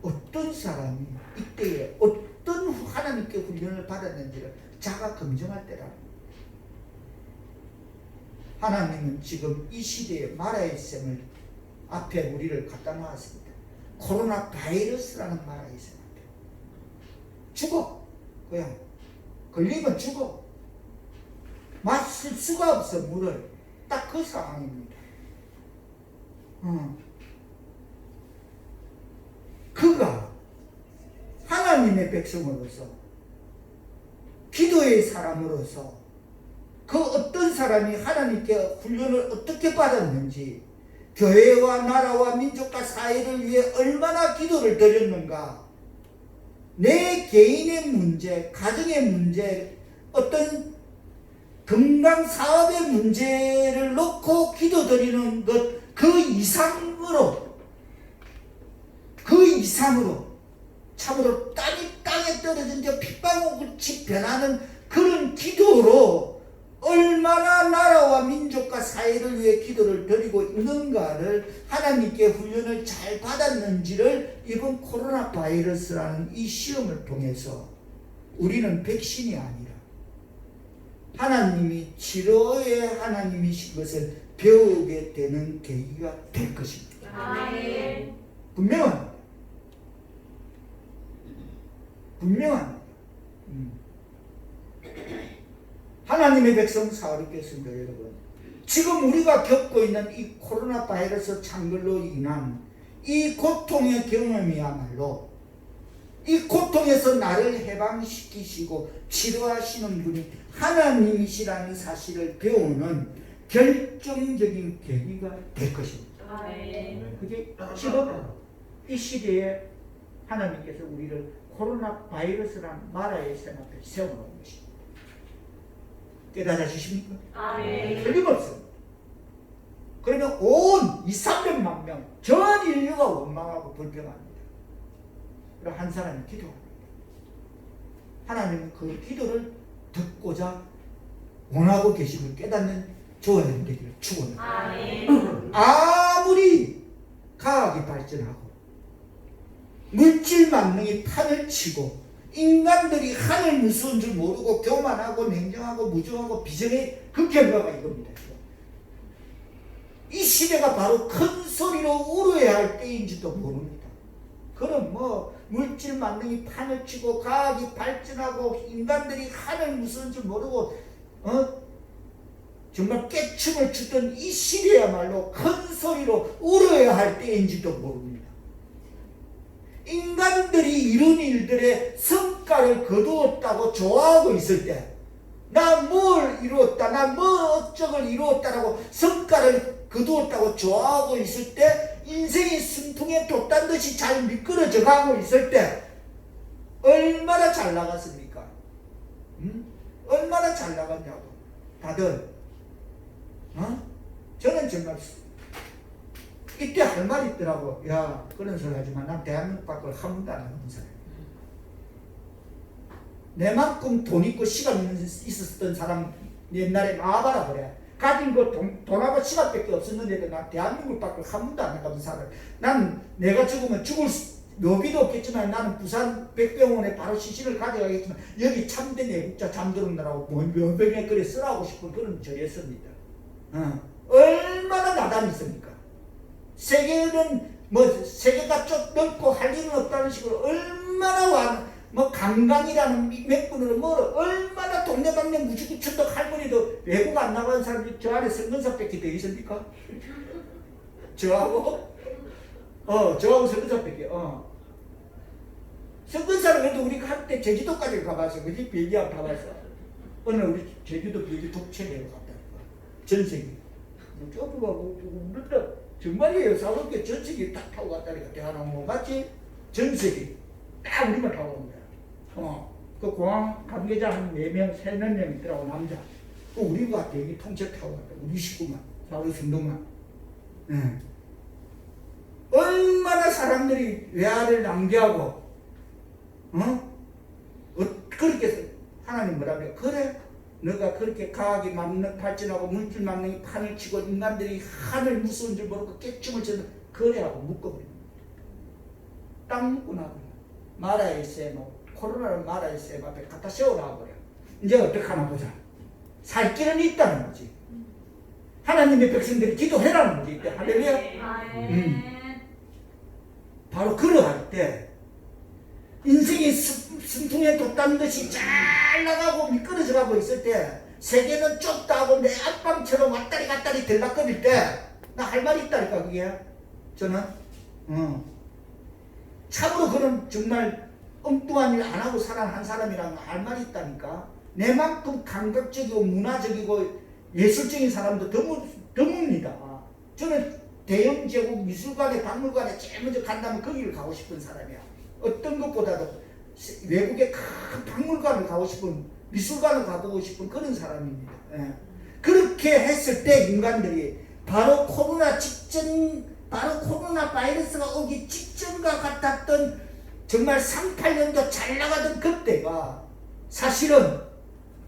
어떤 사람이 이때에 어떤 하나님께 훈련을 받았는지를 자가 검증할 때라고. 하나님은 지금 이 시대에 말아의 셈을 앞에 우리를 갖다 놓았습니다. 코로나 바이러스라는 말아의 셈 앞에. 죽어. 그냥 걸리면 죽어. 마실 수가 없어. 물을. 딱 그 상황입니다. 그가 하나님의 백성으로서 기도의 사람으로서 그 어떤 사람이 하나님께 훈련을 어떻게 받았는지, 교회와 나라와 민족과 사회를 위해 얼마나 기도를 드렸는가, 내 개인의 문제, 가정의 문제, 어떤 건강 사업의 문제를 놓고 기도드리는 것 그 이상으로 참으로 땅에 떨어진 데 핏방울같이 변하는 그런 기도로 얼마나 나라와 민족과 사회를 위해 기도를 드리고 있는가를, 하나님께 훈련을 잘 받았는지를 이번 코로나 바이러스라는 이 시험을 통해서 우리는 백신이 아니라 하나님이 치료의 하나님이신 것을 배우게 되는 계기가 될 것입니다. 아멘. 분명합니다. 하나님의 백성 사울의 교수님들 여러분, 지금 우리가 겪고 있는 이 코로나 바이러스 창걸로 인한 이 고통의 경험이야말로, 이 고통에서 나를 해방시키시고 치료하시는 분이 하나님이시라는 사실을 배우는 결정적인 계기가 될 것입니다. 아멘. 그게 지금 이 시대에 하나님께서 우리를 코로나 바이러스라는 마라의 셈 앞에 세워놓은 것입니다. 깨달아 주십니까? 아멘. 틀림없습니다. 그러면 온 2, 300만 명 전 인류가 원망하고 불평합니다. 그럼 한 사람이 기도합니다. 하나님은 그 기도를 듣고자 원하고 계심을 깨닫는 조언을 되기를 축원합니다. 아멘. 아무리 과학이 발전하고 물질 만능이 판을 치고 인간들이 하늘 무서운 줄 모르고 교만하고 냉정하고 무정하고 비정의 그 결과가 이겁니다. 이 시대가 바로 큰 소리로 울어야 할 때인지도 모릅니다. 그럼 뭐 물질 만능이 판을 치고 과학이 발전하고 인간들이 하늘 무서운 줄 모르고 정말 깨춤을 추던 이 시대야말로 큰 소리로 울어야 할 때인지도 모릅니다. 인간들이 이룬 일들의 성과를 거두었다고 좋아하고 있을 때, 나 뭘 이루었다, 나 뭐 어쩌고 이루었다라고 성과를 거두었다고 좋아하고 있을 때, 인생이 순풍에 돛단 듯이 잘 미끄러져 가고 있을 때 얼마나 잘 나갔습니까? 얼마나 잘 나갔냐고. 다들 저는 정말 이때 할 말이 있더라고. 야, 그런 소리 하지만 난 대한민국 밖을 한 번도 안 해본 사람이야. 내만큼 돈 있고 시간 있었던 사람 옛날에 나와봐라 그래. 가진 거 돈하고 시간밖에 없었는데도 난 대한민국 밖을 한 번도 안 해본 사람. 난 내가 죽으면 죽을 묘비도 없겠지만 나는 부산 백병원에 바로 시신을 가져가겠지만 여기 참된 애국자 잠들었느라고 묘병에 그래 쓰라고 싶은 그런 절이었습니다. 얼마나 나담이 있습니까? 세계는 세계가 좀 넓고 할 일은 없다는 식으로 얼마나 강강이라는 맥분으로 얼마나 동네방네 무지구천덕 할머니도 외국 안 나가는 사람이 저 안에 성근사밖에 더 있습니까? 저하고 성근사밖에. 성근사는 그래도 우리가 한때 제주도까지 가봤어. 그지? 비행기하고 가봤어. 어느 우리 제주도 비행기 독채내로 갔다. 전세기. 정말이에요. 사업계 전세기 딱 타고 갔다니까. 대한항공 같이 전세기 딱 우리만 타고 온 거야. 그 공항 관계자 한 4명, 3명 있더라고, 남자. 그 우리가 비행기 통째 타고 갔다. 우리 식구만, 사우리 승동만. 얼마나 사람들이 외화를 낭비하고 그렇게 하나님 뭐라고요? 그래, 너가 그렇게 과학이 발전하고 물질 만능이 판을 치고 인간들이 하늘 무서운 줄 모르고 깨춤을 쳐서 그래 하고 묶어버립니다. 딱 묶고 나버려. 마라의 셈, 코로나를 마라의 셈 앞에 갖다 세워놔버려. 이제 어떡하나 보자. 살 길은 있다는 거지. 하나님의 백성들이 기도해라는 거지. 이때 할렐루야. 바로 그러할 때 인생이 순풍에 돋다는 것이 잘 나가고 미끄러져 가고 있을 때 세계는 좁다 하고 내 앞방처럼 왔다리 갔다리 들락거릴 때 나 할 말이 있다니까. 그게 저는 참으로 그런 정말 엉뚱한 일 안 하고 살아난 사람이랑 할 말이 있다니까. 내만큼 감각적이고 문화적이고 예술적인 사람도 드뭅니다. 저는 대형 제국 미술관에 박물관에 제일 먼저 간다면 거기를 가고 싶은 사람이야. 어떤 것보다도 외국의 큰 박물관을 가고 싶은, 미술관을 가보고 싶은 그런 사람입니다. 예. 그렇게 했을 때 인간들이 바로 코로나 직전, 바로 코로나 바이러스가 오기 직전과 같았던 정말 38년도 잘 나가던 그때가 사실은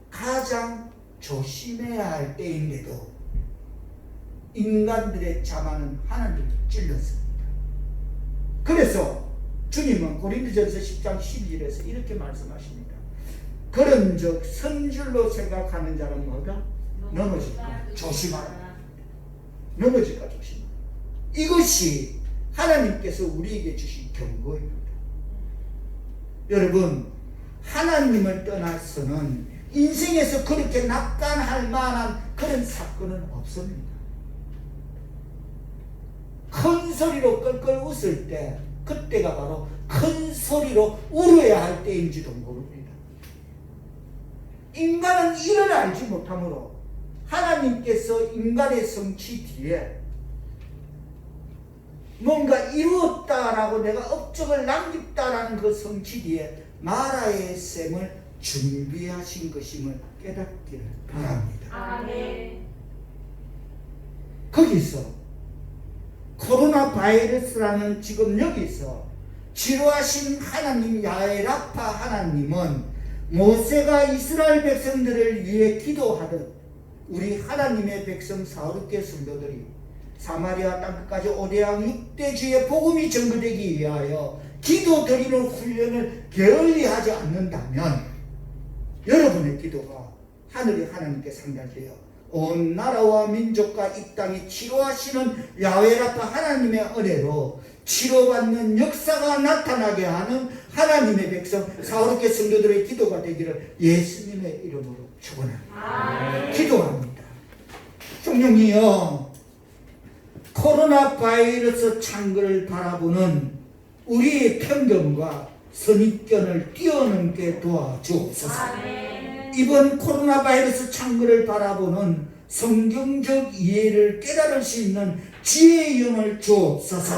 가장 조심해야 할 때인데도 인간들의 자만은 하나님을 찔렀습니다. 그래서 주님은 고린도전서 10장 12절에서 이렇게 말씀하십니다. 그런즉 선줄로 생각하는 자는 뭐다? 넘어질까 조심하라. 넘어질까 조심하라. 이것이 하나님께서 우리에게 주신 경고입니다. 여러분, 하나님을 떠나서는 인생에서 그렇게 낙관할 만한 그런 사건은 없습니다. 큰 소리로 껄껄 웃을 때 그때가 바로 큰 소리로 울어야 할 때인지도 모릅니다. 인간은 이를 알지 못하므로 하나님께서 인간의 성취 뒤에 뭔가 이루었다라고 내가 업적을 남겼다라는 그 성취 뒤에 마라의 셈을 준비하신 것임을 깨닫기를 바랍니다. 아멘. 거기서 코로나 바이러스라는 지금 여기서 치료하신 하나님 야훼라파 하나님은 모세가 이스라엘 백성들을 위해 기도하듯 우리 하나님의 백성 사울교회 성도들이 사마리아 땅끝까지 오대양 6대주의 복음이 전거되기 위하여 기도드리는 훈련을 게을리하지 않는다면 여러분의 기도가 하늘의 하나님께 상달되어 온 나라와 민족과 이 땅에 치료하시는 야훼라파 하나님의 은혜로 치료받는 역사가 나타나게 하는 하나님의 백성 사울교회 성도들의 기도가 되기를 예수님의 이름으로 축원합니다. 기도합니다. 성령이여, 코로나 바이러스 창궐을 바라보는 우리의 편견과 선입견을 뛰어넘게 도와주옵소서. 이번 코로나 바이러스 창궐을 바라보는 성경적 이해를 깨달을 수 있는 지혜의 영을 주옵소서.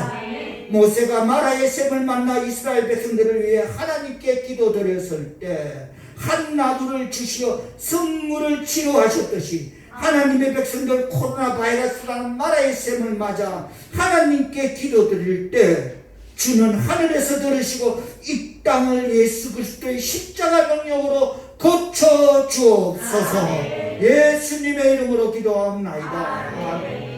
모세가 마라의 셈을 만나 이스라엘 백성들을 위해 하나님께 기도드렸을 때 한 나귀를 주시어 성물을 치료하셨듯이 하나님의 백성들 코로나 바이러스라는 마라의 셈을 맞아 하나님께 기도드릴 때 주는 하늘에서 들으시고 이 땅을 예수 그리스도의 십자가 능력으로 고쳐 주옵소서. 예수님의 이름으로 기도합니다. 아멘.